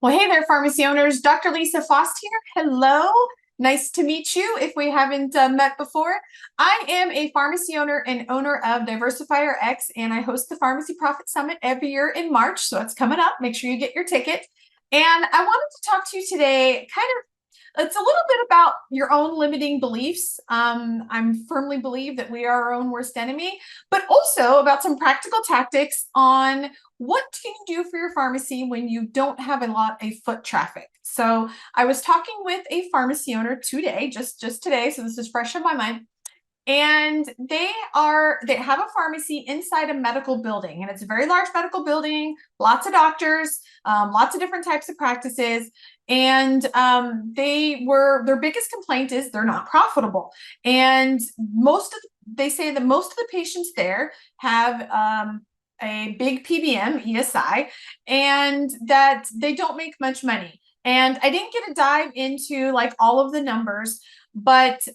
Well, hey there, pharmacy owners. Dr. Lisa Faast here. Hello. Nice to meet you if we haven't met before. I am a pharmacy owner and owner of DiversifyRx, and I host the Pharmacy Profit Summit every year in March. So it's coming up. Make sure you get your ticket. And I wanted to talk to you today it's a little bit about your own limiting beliefs. I'm firmly believe that we are our own worst enemy, but also about some practical tactics on what can you do for your pharmacy when you don't have a lot of foot traffic. So I was talking with a pharmacy owner today, just today, so this is fresh in my mind. And they have a pharmacy inside a medical building, and it's a very large medical building, lots of doctors, lots of different types of practices. And their biggest complaint is they're not profitable. And they say that most of the patients there have a big PBM, ESI, and that they don't make much money. And I didn't get a dive into like all of the numbers, but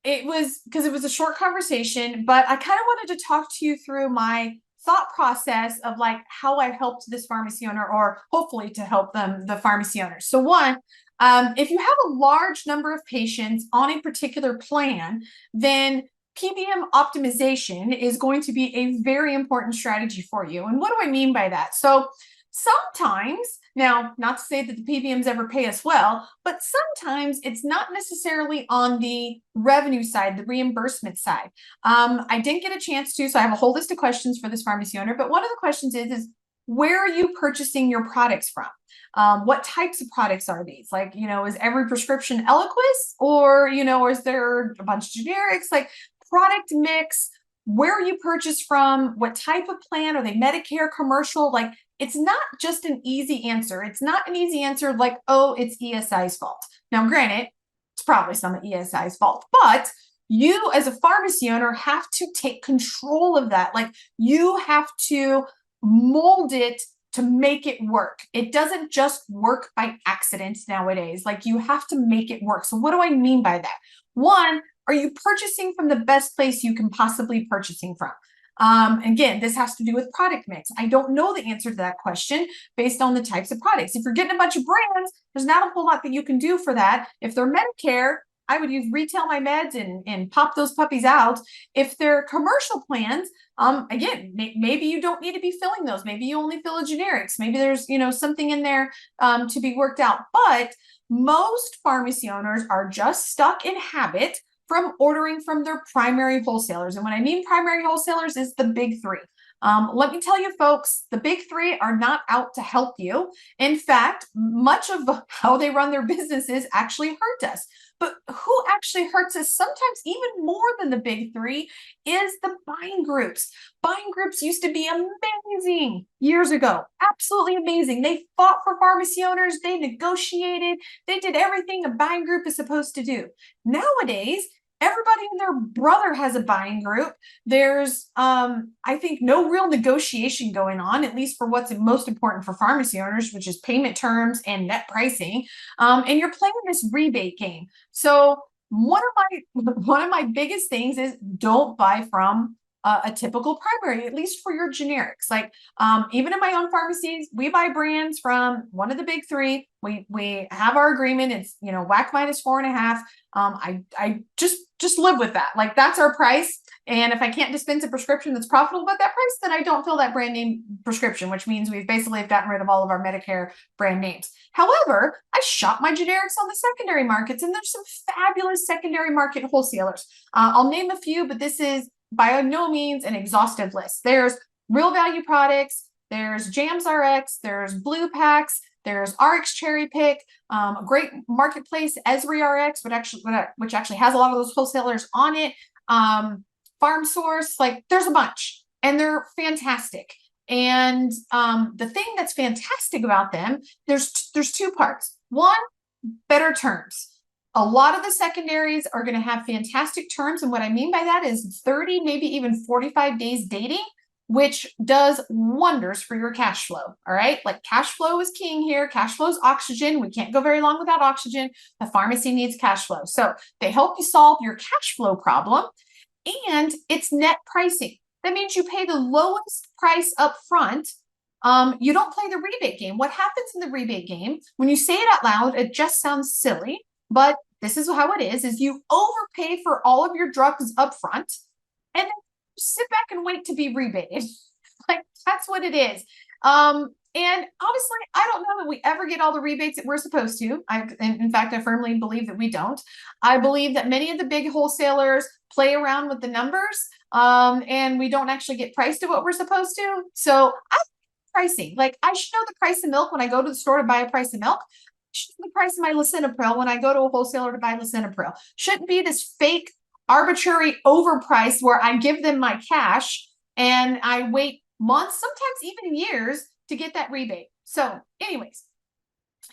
it was because it was a short conversation, but I kind of wanted to talk to you through my thought process of like how I helped this pharmacy owner, or hopefully to help them, the pharmacy owners. So one, if you have a large number of patients on a particular plan, then PBM optimization is going to be a very important strategy for you. And what do I mean by that? So sometimes, now, not to say that the PBMs ever pay us well, but sometimes it's not necessarily on the revenue side, the reimbursement side. I didn't get a chance to, so I have a whole list of questions for this pharmacy owner, but one of the questions is where are you purchasing your products from? What types of products are these? Like, is every prescription Eliquis, or, or is there a bunch of generics? Like, product mix, where are you purchased from? What type of plan? Are they Medicare, commercial? Like, it's not just an easy answer. It's not an easy answer like, oh, it's ESI's fault. Now, granted, it's probably some of ESI's fault, but you as a pharmacy owner have to take control of that. Like, you have to mold it to make it work. It doesn't just work by accident nowadays. Like, you have to make it work. So what do I mean by that? One, are you purchasing from the best place you can possibly purchasing from? Again, this has to do with product mix. I don't know the answer to that question based on the types of products. If you're getting a bunch of brands, there's not a whole lot that you can do for that. If they're Medicare, I would use Retail My Meds and pop those puppies out. If they're commercial plans, again, maybe you don't need to be filling those. Maybe you only fill a generics. Maybe there's, something in there to be worked out. But most pharmacy owners are just stuck in habit from ordering from their primary wholesalers. And when I mean primary wholesalers is the big three. Let me tell you, folks, the big three are not out to help you. In fact, much of how they run their businesses actually hurt us. But who actually hurts us sometimes even more than the big three is the buying groups. Buying groups used to be amazing years ago. Absolutely amazing. They fought for pharmacy owners. They negotiated. They did everything a buying group is supposed to do. Nowadays, everybody and their brother has a buying group. There's, I think, no real negotiation going on, at least for what's most important for pharmacy owners, which is payment terms and net pricing. And you're playing this rebate game. So one of my biggest things is don't buy from a typical primary, at least for your generics. Like, even in my own pharmacies, we buy brands from one of the big three. We have our agreement. It's, WAC minus 4.5. I just live with that. Like, that's our price. And if I can't dispense a prescription that's profitable at that price, then I don't fill that brand name prescription, which means we've basically gotten rid of all of our Medicare brand names. However, I shop my generics on the secondary markets, and there's some fabulous secondary market wholesalers. I'll name a few, but this is by no means an exhaustive list. There's Real Value Products, there's Jams RX, there's Blue Packs, there's RX Cherry Pick, a great marketplace, Esri RX, which actually has a lot of those wholesalers on it. Farm Source, like, there's a bunch, and they're fantastic. And the thing that's fantastic about them, there's two parts. One, better terms. A lot of the secondaries are going to have fantastic terms, and what I mean by that is 30, maybe even 45 days dating, which does wonders for your cash flow. All right. Like, cash flow is king here. Cash flow is oxygen. We can't go very long without oxygen. The pharmacy needs cash flow. So they help you solve your cash flow problem, and it's net pricing. That means you pay the lowest price up front You don't play the rebate game. What happens in the rebate game, when you say it out loud, it just sounds silly, but this is how it is you overpay for all of your drugs up front, and then sit back and wait to be rebated. Like, that's what it is. And honestly, I don't know that we ever get all the rebates that we're supposed to. In fact, I firmly believe that we don't. I believe that many of the big wholesalers play around with the numbers, and we don't actually get priced at what we're supposed to. So I pricing. Like, I should know the price of milk when I go to the store to buy a price of milk. I should know the price of my lisinopril when I go to a wholesaler to buy lisinopril. Shouldn't be this fake, arbitrary overprice where I give them my cash and I wait months, sometimes even years, to get that rebate. So anyways,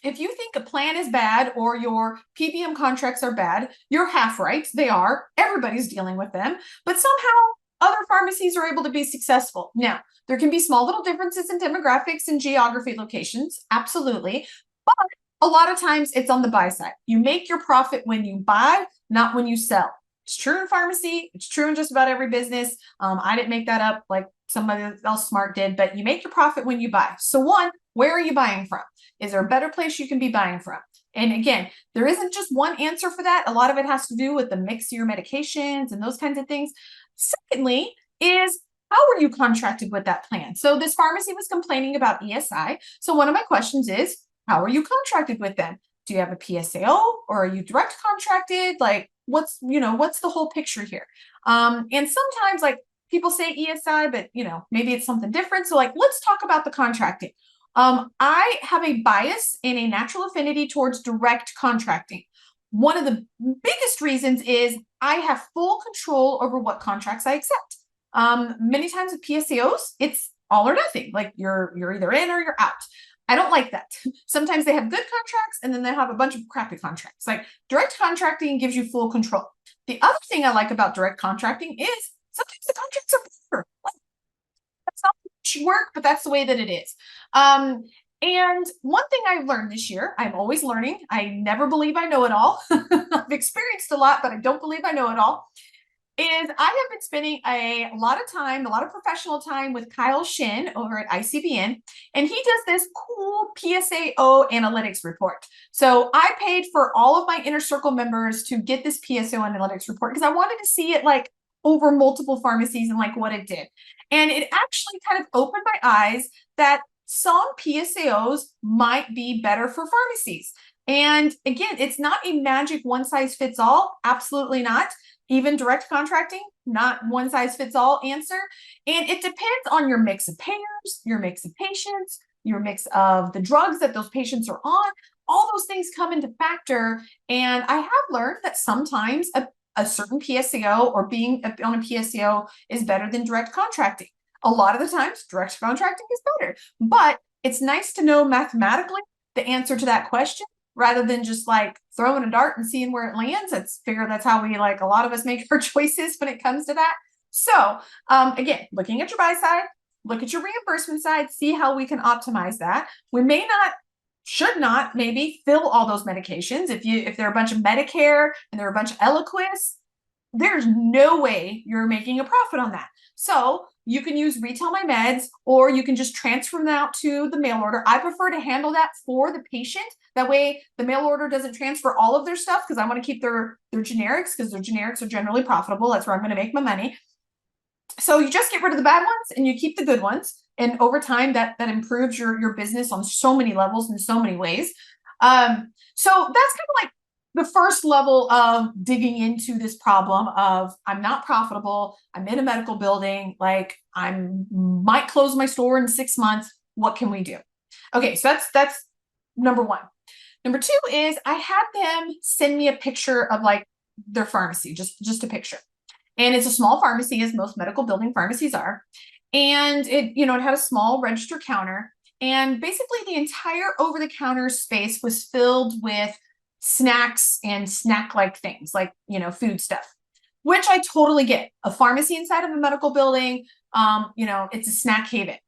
if you think a plan is bad or your PBM contracts are bad, you're half right. They are. Everybody's dealing with them. But somehow other pharmacies are able to be successful. Now, there can be small little differences in demographics and geography locations. Absolutely. But a lot of times it's on the buy side. You make your profit when you buy, not when you sell. It's true in pharmacy. It's true in just about every business. I didn't make that up like somebody else smart did, but you make your profit when you buy. So one, where are you buying from? Is there a better place you can be buying from? And again, there isn't just one answer for that. A lot of it has to do with the mix of your medications and those kinds of things. Secondly, is how are you contracted with that plan? So this pharmacy was complaining about ESI. So one of my questions is, how are you contracted with them? Do you have a PSAO or are you direct contracted? Like, what's the whole picture here? And sometimes like people say ESI, but maybe it's something different. So like, let's talk about the contracting. I have a bias and a natural affinity towards direct contracting. One of the biggest reasons is I have full control over what contracts I accept. Many times with PSAOs, it's all or nothing. Like you're either in or you're out. I don't like that. Sometimes they have good contracts and then they have a bunch of crappy contracts. Like direct contracting gives you full control. The other thing I like about direct contracting is sometimes the contracts are better. Like, that's not how it should work, but that's the way that it is. And one thing I've learned this year, I'm always learning. I never believe I know it all. I've experienced a lot, but I don't believe I know it all. Is I have been spending a lot of time, a lot of professional time with Kyle Shin over at ICBN, and he does this cool PSAO analytics report. So I paid for all of my Inner Circle members to get this PSAO analytics report because I wanted to see it like over multiple pharmacies and like what it did. And it actually kind of opened my eyes that some PSAOs might be better for pharmacies. And again, it's not a magic one size fits all. Absolutely not. Even direct contracting, not one size fits all answer. And it depends on your mix of payers, your mix of patients, your mix of the drugs that those patients are on. All those things come into factor. And I have learned that sometimes a certain PSAO or being on a PSAO is better than direct contracting. A lot of the times, direct contracting is better. But it's nice to know mathematically the answer to that question, rather than just like throwing a dart and seeing where it lands. That's how we, like, a lot of us make our choices when it comes to that. So again, looking at your buy side, look at your reimbursement side, see how we can optimize that. We should not maybe fill all those medications. If they're a bunch of Medicare and they're a bunch of Eliquis, there's no way you're making a profit on that. So you can use Retail My Meds, or you can just transfer them out to the mail order. I prefer to handle that for the patient. That way the mail order doesn't transfer all of their stuff, because I want to keep their generics, because their generics are generally profitable. That's where I'm going to make my money. So you just get rid of the bad ones and you keep the good ones. And over time, that improves your business on so many levels in so many ways. So that's kind of like the first level of digging into this problem of, I'm not profitable, I'm in a medical building, like I might close my store in 6 months. What can we do? Okay, so that's number one. Number two is I had them send me a picture of like their pharmacy, just a picture. And it's a small pharmacy, as most medical building pharmacies are. And it had a small register counter. And basically the entire over-the-counter space was filled with snacks and snack-like things, like, food stuff, which I totally get. A pharmacy inside of a medical building, it's a snack haven.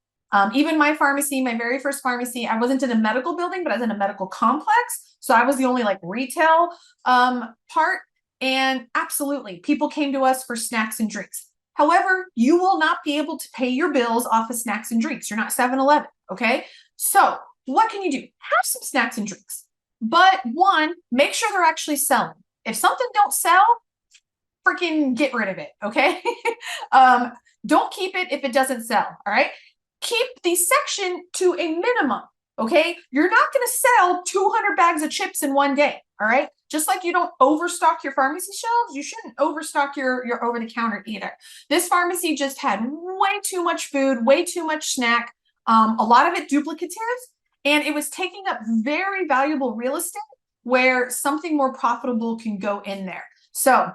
Even my pharmacy, my very first pharmacy, I wasn't in a medical building, but I was in a medical complex. So I was the only like retail part. And absolutely, people came to us for snacks and drinks. However, you will not be able to pay your bills off of snacks and drinks. You're not 7-Eleven, okay? So what can you do? Have some snacks and drinks. But one, make sure they're actually selling. If something don't sell, freaking get rid of it, okay? Don't keep it if it doesn't sell, all right? Keep the section to a minimum, okay? You're not going to sell 200 bags of chips in one day, all right? Just like you don't overstock your pharmacy shelves, you shouldn't overstock your over-the-counter either. This pharmacy just had way too much food, way too much snack, a lot of it duplicative, and it was taking up very valuable real estate where something more profitable can go in there. So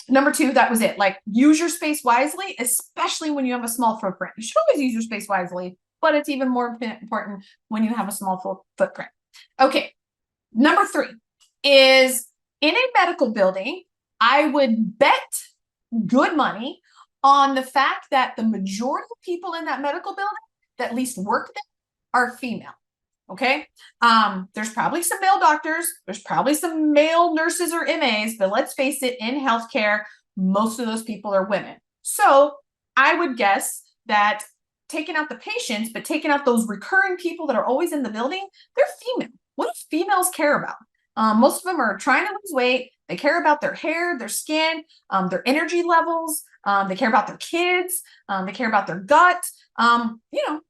number two, that was it. Like, use your space wisely, especially when you have a small footprint. You should always use your space wisely, but it's even more important when you have a small footprint. Okay, number three is, in a medical building, I would bet good money on the fact that the majority of people in that medical building that at least work there are female. Okay. There's probably some male doctors, there's probably some male nurses or MAs, but let's face it, in healthcare, most of those people are women. So I would guess that taking out the patients, but taking out those recurring people that are always in the building, they're female. What do females care about? Most of them are trying to lose weight. They care about their hair, their skin, their energy levels. They care about their kids. They care about their gut.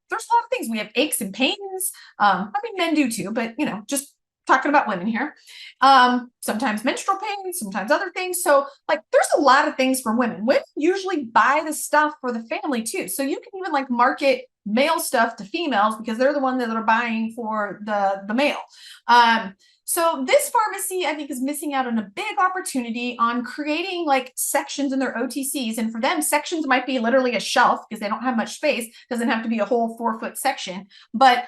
There's a lot of things. We have aches and pains. I mean, men do too, but just talking about women here. Sometimes menstrual pain, sometimes other things. So like, there's a lot of things for women. Women usually buy the stuff for the family too. So you can even like market male stuff to females because they're the ones that are buying for the male. So this pharmacy, I think, is missing out on a big opportunity on creating like sections in their OTCs. And for them, sections might be literally a shelf because they don't have much space. It doesn't have to be a whole 4-foot section, but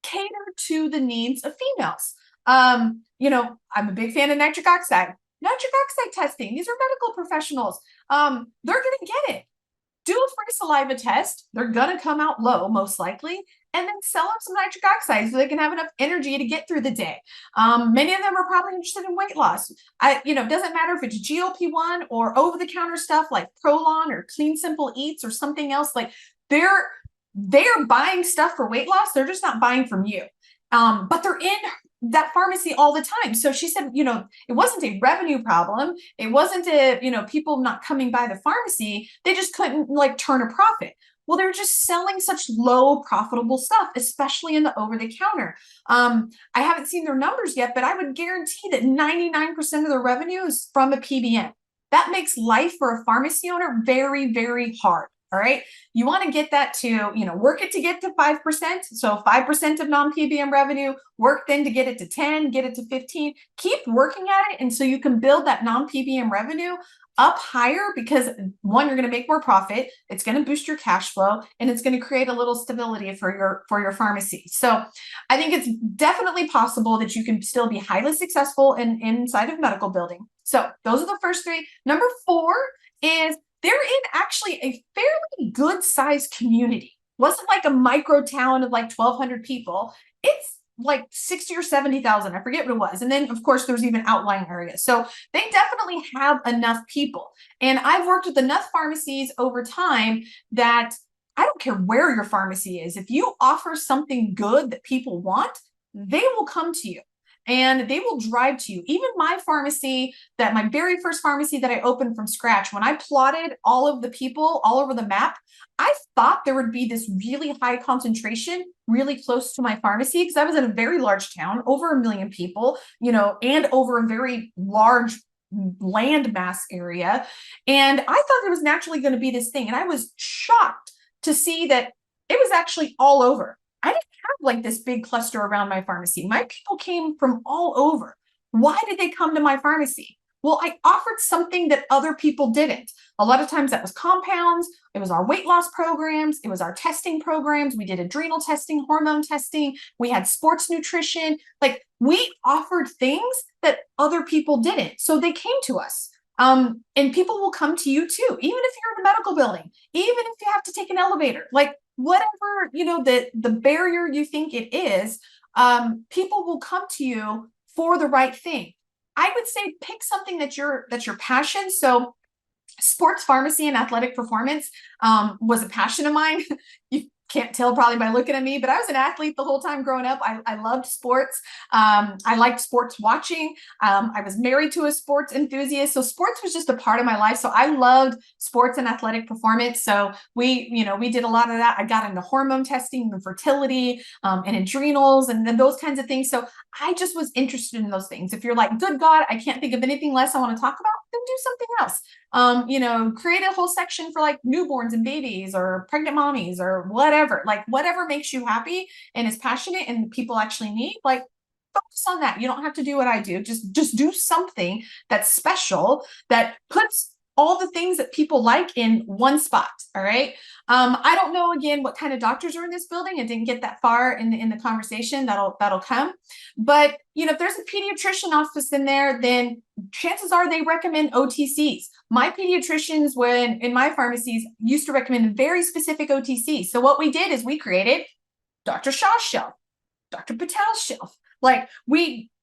cater to the needs of females. I'm a big fan of nitric oxide. Nitric oxide testing. These are medical professionals. They're going to get it. Do a free saliva test. They're going to come out low, most likely, and then sell them some nitric oxide so they can have enough energy to get through the day. Many of them are probably interested in weight loss. It doesn't matter if it's GLP-1 or over-the-counter stuff like Prolon or Clean Simple Eats or something else. Like, they're buying stuff for weight loss. They're just not buying from you. But they're in that pharmacy all the time. So she said, it wasn't a revenue problem. It wasn't people not coming by the pharmacy. They just couldn't like turn a profit. Well, they're just selling such low profitable stuff, especially in the over-the-counter. I haven't seen their numbers yet, but I would guarantee that 99% of their revenue is from a PBM. That makes life for a pharmacy owner very, very hard. All right. You want to get that to, work it to get to 5%. So 5% of non-PBM revenue, work then to get it to 10, get it to 15, keep working at it. And so you can build that non-PBM revenue up higher because one, you're going to make more profit. It's going to boost your cash flow and it's going to create a little stability for your pharmacy. So I think it's definitely possible that you can still be highly successful inside of medical building. So those are the first three. Number 4 is, they're in actually a fairly good sized community. Wasn't like a micro town of like 1,200 people. It's like 60 or 70,000. I forget what it was. And then of course there's even outlying areas. So they definitely have enough people. And I've worked with enough pharmacies over time that I don't care where your pharmacy is. If you offer something good that people want, they will come to you. And they will drive to you. Even my pharmacy, my very first pharmacy that I opened from scratch, when I plotted all of the people all over the map, I thought there would be this really high concentration really close to my pharmacy because I was in a very large town, over 1 million people, and over a very large land mass area. And I thought there was naturally going to be this thing. And I was shocked to see that it was actually all over. I didn't have like this big cluster around my pharmacy. My people came from all over. Why did they come to my pharmacy? Well, I offered something that other people didn't. A lot of times that was compounds. It was our weight loss programs. It was our testing programs. We did adrenal testing, hormone testing. We had sports nutrition. Like, we offered things that other people didn't. So they came to us. And people will come to you too, even if you're in a medical building, even if you have to take an elevator, like whatever, the barrier you think it is, people will come to you for the right thing. I would say pick something that's your passion. So Sports pharmacy and athletic performance was a passion of mine. You can't tell probably by looking at me, but I was an athlete the whole time growing up. I loved sports. I liked sports watching. I was married to a sports enthusiast. So sports was just a part of my life. So I loved sports and athletic performance. So we did a lot of that. I got into hormone testing and fertility and adrenals and then those kinds of things. So I just was interested in those things. If you're like, good God, I can't think of anything less I want to talk about, then do something else. Create a whole section for like newborns and babies or pregnant mommies or whatever, like whatever makes you happy and is passionate and people actually need, like focus on that. You don't have to do what I do. Just do something that's special that puts all the things that people like in one spot. All right. I don't know again what kind of doctors are in this building. I didn't get that far in the conversation. That'll come. But if there's a pediatrician office in there, then chances are they recommend OTCs. My pediatricians, when in my pharmacies, used to recommend very specific OTCs. So what we did is we created Dr. Shaw's shelf, Dr. Patel's shelf. Like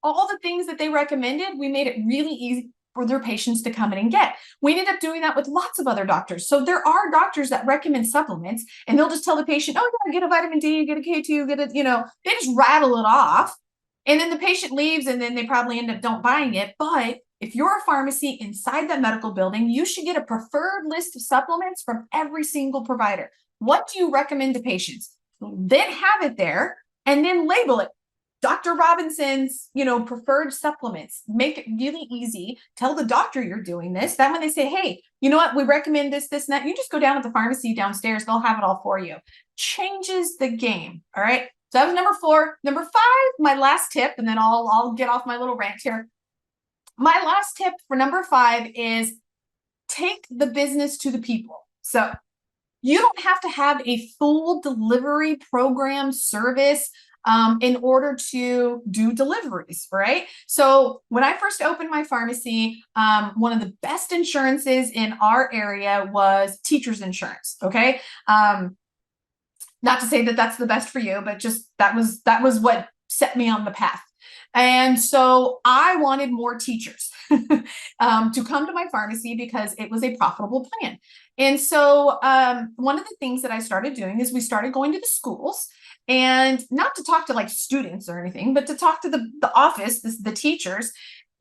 all the things that they recommended, we made it really easy for their patients to come in and get. We ended up doing that with lots of other doctors. So there are doctors that recommend supplements and they'll just tell the patient, oh yeah, get a vitamin D, get a K2, get a, they just rattle it off. And then the patient leaves and then they probably end up don't buying it. But if you're a pharmacy inside that medical building, you should get a preferred list of supplements from every single provider. What do you recommend to patients? Then have it there and then label it. Dr. Robinson's, preferred supplements. Make it really easy. Tell the doctor you're doing this. That when they say, hey, you know what, we recommend this, and that, you just go down to the pharmacy downstairs. They'll have it all for you. Changes the game. All right. So that was number 4. Number 5, my last tip, and then I'll get off my little rant here. My last tip for number 5 is take the business to the people. So you don't have to have a full delivery program service in order to do deliveries, right? So when I first opened my pharmacy, one of the best insurances in our area was teacher's insurance, okay? Not to say that that's the best for you, but just that was what set me on the path. And so I wanted more teachers to come to my pharmacy because it was a profitable plan. And so one of the things that I started doing is we started going to the schools, and not to talk to like students or anything, but to talk to the office, the teachers,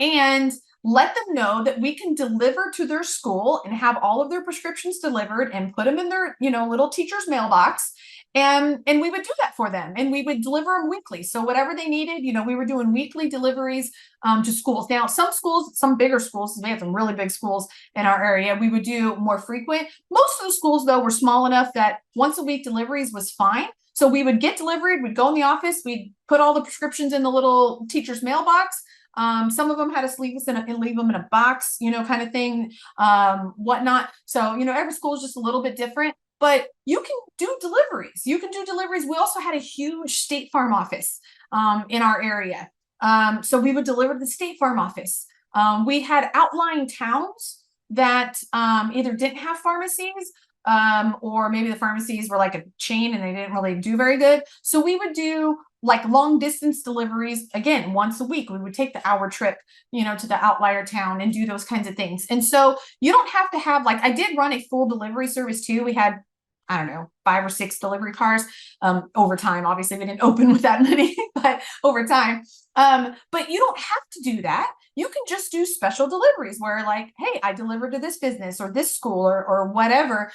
and let them know that we can deliver to their school and have all of their prescriptions delivered and put them in their, little teacher's mailbox. And we would do that for them, and we would deliver them weekly. So whatever they needed, we were doing weekly deliveries to schools. Now, some schools, some bigger schools, we have some really big schools in our area, we would do more frequent. Most of the schools, though, were small enough that once a week deliveries was fine. So we would get delivered, we'd go in the office, we'd put all the prescriptions in the little teacher's mailbox. Some of them had us leave them in a box, kind of thing, whatnot. So, every school is just a little bit different, but you can do deliveries. We also had a huge State Farm office in our area. So we would deliver to the State Farm office. We had outlying towns that either didn't have pharmacies, or maybe the pharmacies were like a chain and they didn't really do very good. So we would do like long distance deliveries, again, once a week. We would take the hour trip, to the outlier town and do those kinds of things. And so you don't have to have, like, I did run a full delivery service too. We had, I don't know, 5 or 6 delivery cars over time. Obviously, we didn't open with that many, but over time. But you don't have to do that. You can just do special deliveries where, like, hey, I delivered to this business or this school or whatever.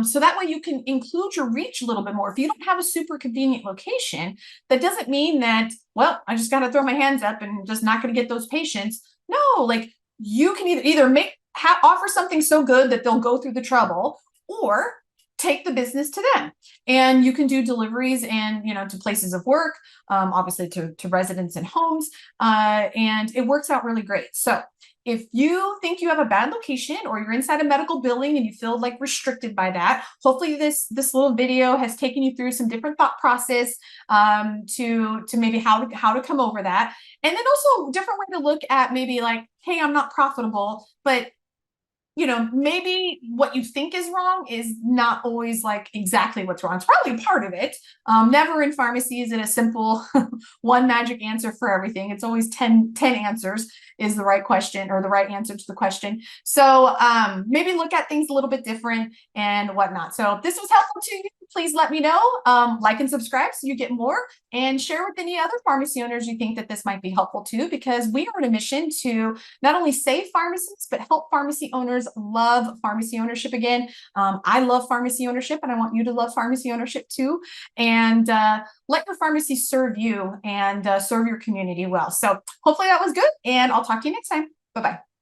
So that way you can include your reach a little bit more. If you don't have a super convenient location, that doesn't mean that, well, I just got to throw my hands up and just not going to get those patients. No, like, you can either offer something so good that they'll go through the trouble, or take the business to them. And you can do deliveries and, to places of work, obviously to residents and homes. And it works out really great. So if you think you have a bad location or you're inside a medical building and you feel like restricted by that, hopefully this little video has taken you through some different thought process to maybe how to come over that. And then also a different way to look at maybe like, hey, I'm not profitable, but maybe what you think is wrong is not always like exactly what's wrong. It's probably part of it. Never in pharmacy is it a simple one magic answer for everything. It's always 10 answers is the right question or the right answer to the question. So maybe look at things a little bit different and whatnot. So if this was helpful to you, please let me know. Like and subscribe so you get more, and share with any other pharmacy owners you think that this might be helpful to, because we are on a mission to not only save pharmacists, but help pharmacy owners love pharmacy ownership again. I love pharmacy ownership, and I want you to love pharmacy ownership too. And let your pharmacy serve you and serve your community well. So hopefully that was good, and I'll talk to you next time. Bye-bye.